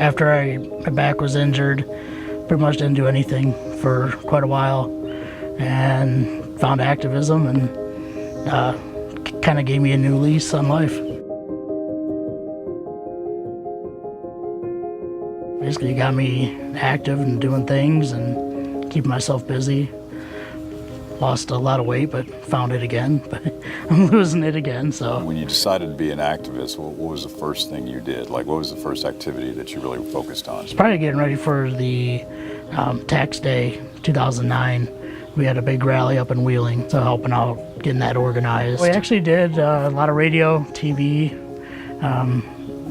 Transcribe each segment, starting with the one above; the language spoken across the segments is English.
After my back was injured, pretty much didn't do anything for quite a while, and found activism, and kind of gave me a new lease on life. Basically got me active and doing things and keeping myself busy. Lost a lot of weight, but found it again, but I'm losing it again, so. When you decided to be an activist, what was the first thing you did? Like, what was the first activity that you really focused on? It's probably getting ready for the tax day, 2009. We had a big rally up in Wheeling, so helping out, getting that organized. We actually did a lot of radio, TV,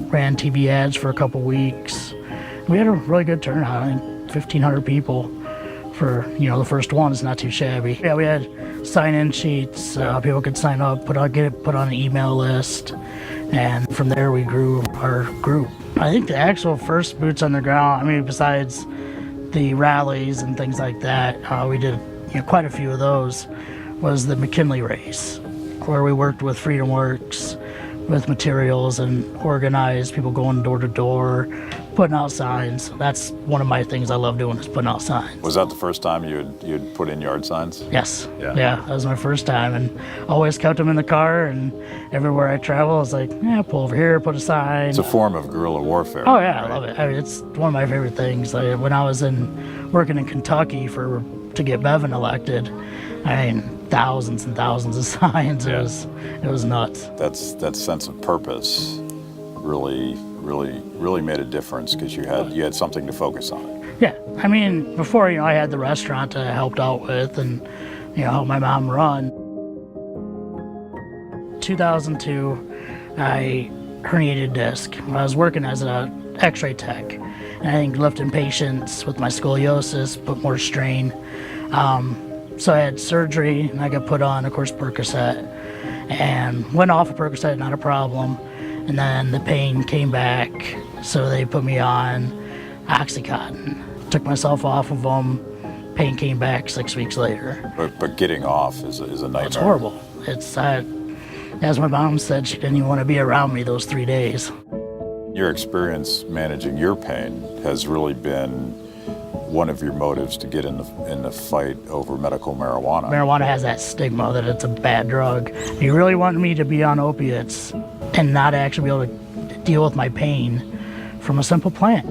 ran TV ads for a couple weeks. We had a really good turnout, I think 1,500 people. For, the first one is not too shabby. Yeah, we had sign-in sheets, people could sign up, get it put on an email list, and from there we grew our group. I think the actual first boots on the ground, besides the rallies and things like that, we did quite a few of those, was the McKinley race, where we worked with Freedom Works with materials and organized people going door to door, putting out signs. That's one of my things I love doing, is putting out signs. Was that the first time you'd put in yard signs? Yes. Yeah, that was my first time, and always kept them in the car, and everywhere I travel, I was like, pull over here, put a sign. It's a form of guerrilla warfare. Oh yeah, right? I love it. It's one of my favorite things. When I was working in Kentucky to get Bevan elected, thousands and thousands of signs. Yeah. It was nuts. That sense of purpose really made a difference, because you had something to focus on. Yeah, before I had the restaurant I helped out with, and helped my mom run. 2002, I herniated disc. I was working as an X-ray tech, and I think lifting patients with my scoliosis put more strain. So I had surgery, and I got put on, of course, Percocet, and went off of Percocet, not a problem. And then the pain came back, so they put me on Oxycontin. Took myself off of them, pain came back 6 weeks later. But getting off is a nightmare. It's horrible. It's, as my mom said, she didn't even want to be around me those 3 days. Your experience managing your pain has really been one of your motives to get in the fight over medical marijuana. Marijuana has that stigma that it's a bad drug. You really want me to be on opiates and not actually be able to deal with my pain from a simple plant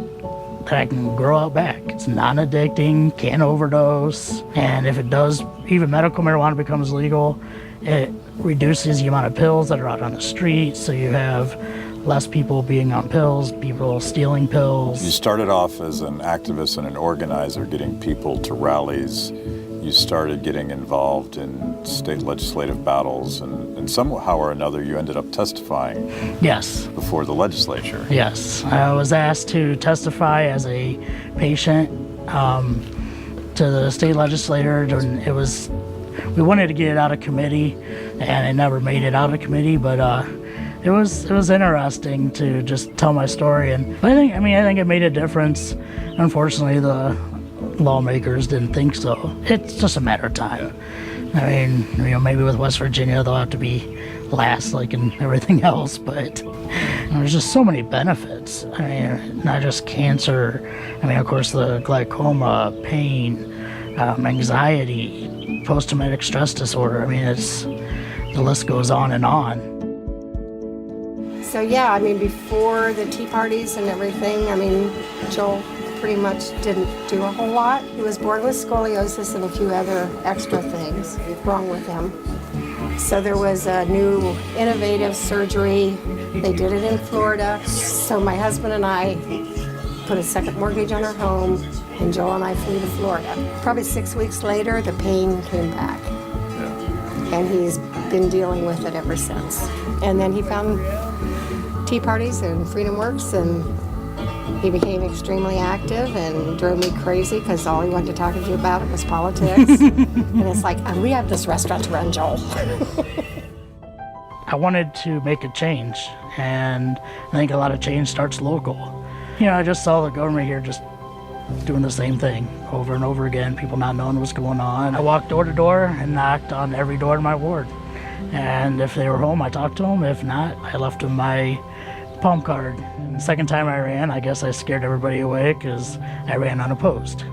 that I can grow out back. It's non-addicting, can't overdose, and if it does, even medical marijuana becomes legal, it reduces the amount of pills that are out on the street, so you have less people being on pills, people stealing pills. You started off as an activist and an organizer, getting people to rallies. You started getting involved in state legislative battles, and somehow or another you ended up testifying. Yes. Before the legislature. Yes. I was asked to testify as a patient to the state legislature, and we wanted to get it out of committee, and it never made it out of committee, but it was interesting to just tell my story, and I think it made a difference. Unfortunately, the lawmakers didn't think so. It's just a matter of time. Maybe with West Virginia they'll have to be last, like in everything else, but there's just so many benefits. Not just cancer. Of course, the glaucoma, pain, anxiety, post-traumatic stress disorder. The list goes on and on. So yeah, before the tea parties and everything, Joel pretty much didn't do a whole lot. He was born with scoliosis and a few other extra things wrong with him. So there was a new innovative surgery. They did it in Florida. So my husband and I put a second mortgage on our home, and Joel and I flew to Florida. Probably 6 weeks later, the pain came back. And he's been dealing with it ever since. And then he found tea parties and Freedom Works, and he became extremely active and drove me crazy because all he wanted to talk to you about was politics. And it's like, we have this restaurant to run, Joel. I wanted to make a change, and I think a lot of change starts local. I just saw the government here just doing the same thing over and over again, people not knowing what's going on. I walked door to door and knocked on every door in my ward. And if they were home, I talked to them. If not, I left them my palm card. And the second time I ran, I guess I scared everybody away because I ran unopposed.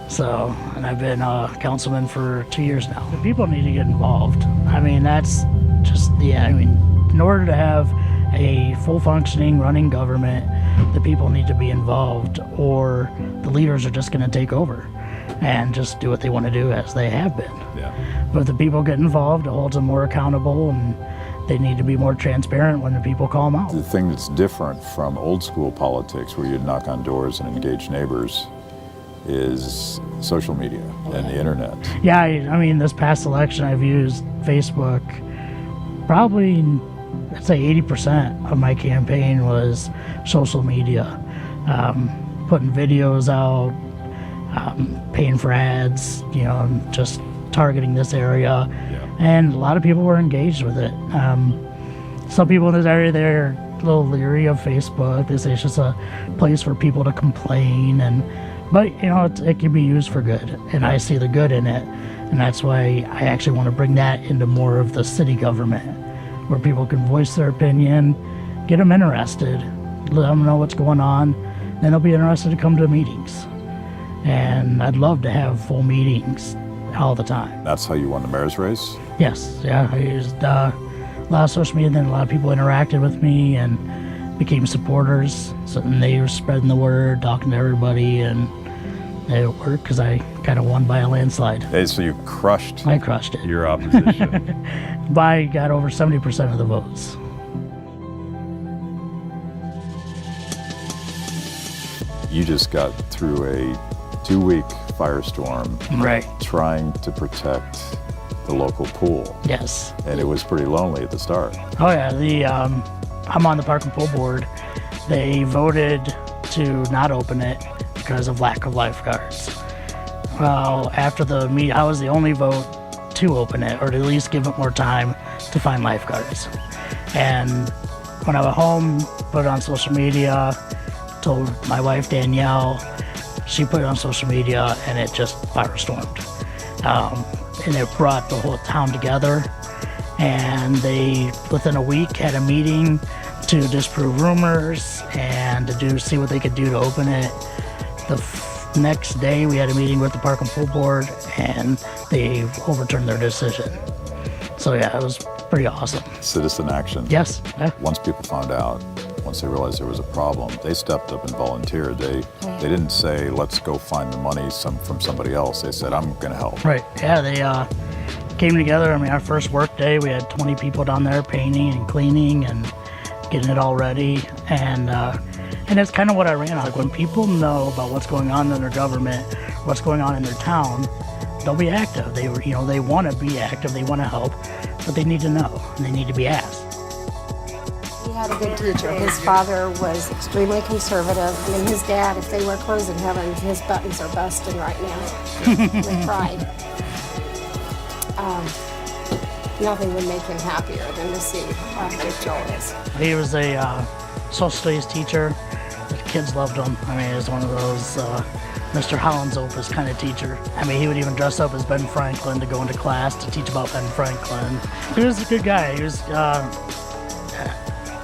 So, and I've been a councilman for 2 years now. The people need to get involved. I mean, that's just in order to have a full functioning running government, the people need to be involved, or the leaders are just going to take over and just do what they want to do as they have been. Yeah. But if the people get involved, it holds them more accountable, and they need to be more transparent when the people call them out. The thing that's different from old school politics, where you'd knock on doors and engage neighbors, is social media and the internet. Yeah, I mean, this past election, I've used Facebook. Probably, I'd say 80% of my campaign was social media, putting videos out, paying for ads, just targeting this area. Yeah. And a lot of people were engaged with it. Some people in this area, they're a little leery of Facebook. They say it's just a place for people to complain, but it can be used for good, and I see the good in it, and that's why I actually want to bring that into more of the city government, where people can voice their opinion, get them interested, let them know what's going on, then they'll be interested to come to meetings. And I'd love to have full meetings all the time. That's how you won the mayor's race? Yes, yeah, I used a lot of social media, and then a lot of people interacted with me and became supporters, so then they were spreading the word, talking to everybody, and it worked because I kind of won by a landslide. Hey, so you crushed I crushed it. your opposition. Got over 70% of the votes. You just got through a 2-week firestorm Right. trying to protect the local pool, Yes. and it was pretty lonely at the start. Oh yeah. I'm on the Park and Pool Board. They voted to not open it because of lack of lifeguards. Well, after the meet, I was the only vote to open it, or to at least give it more time to find lifeguards. And when I was home, put it on social media, told my wife Danielle, she put it on social media, and it just firestormed. And it brought the whole town together, and they, within a week, had a meeting to disprove rumors and to see what they could do to open it. The next day, we had a meeting with the Park and Pool Board, and they overturned their decision. So yeah, it was pretty awesome. Citizen action. Yes. Yeah. Once people found out, once they realized there was a problem, they stepped up and volunteered. They didn't say, let's go find the money from somebody else. They said, I'm going to help. Right. Yeah, they came together. I mean, our first work day, we had 20 people down there painting and cleaning and getting it all ready. And that's kind of what I ran on. Like, when people know about what's going on in their government, what's going on in their town, they'll be active. They want to be active. They want to help, but they need to know, and they need to be asked. He had a good teacher. His father was extremely conservative. I mean, his dad, if they wear clothes in heaven, his buttons are busting right now with pride. Nothing would make him happier than to see how good Joel is. He was a social studies teacher. The kids loved him. I mean, he was one of those Mr. Holland's Opus kind of teacher. I mean, he would even dress up as Ben Franklin to go into class to teach about Ben Franklin. He was a good guy. He was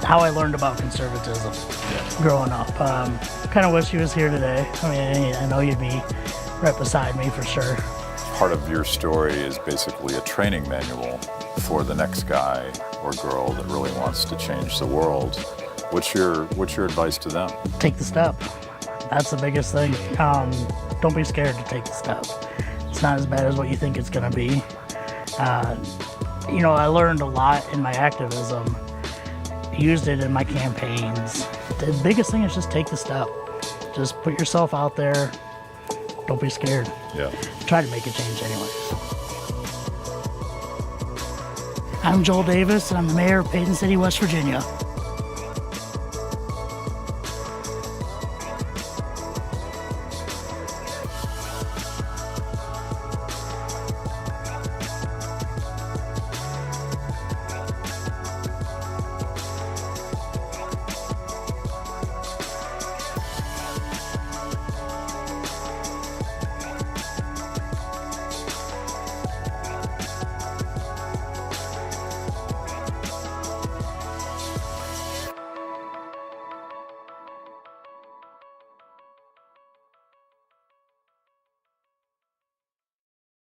how I learned about conservatism growing up. Kind of wish he was here today. I mean, I know you'd be right beside me for sure. Part of your story is basically a training manual for the next guy or girl that really wants to change the world. What's your advice to them? Take the step. That's the biggest thing. Don't be scared to take the step. It's not as bad as what you think it's going to be. I learned a lot in my activism. Used it in my campaigns. The biggest thing is just take the step. Just put yourself out there. Don't be scared. Yeah. Try to make a change anyways. I'm Joel Davis, and I'm the mayor of Payton City, West Virginia.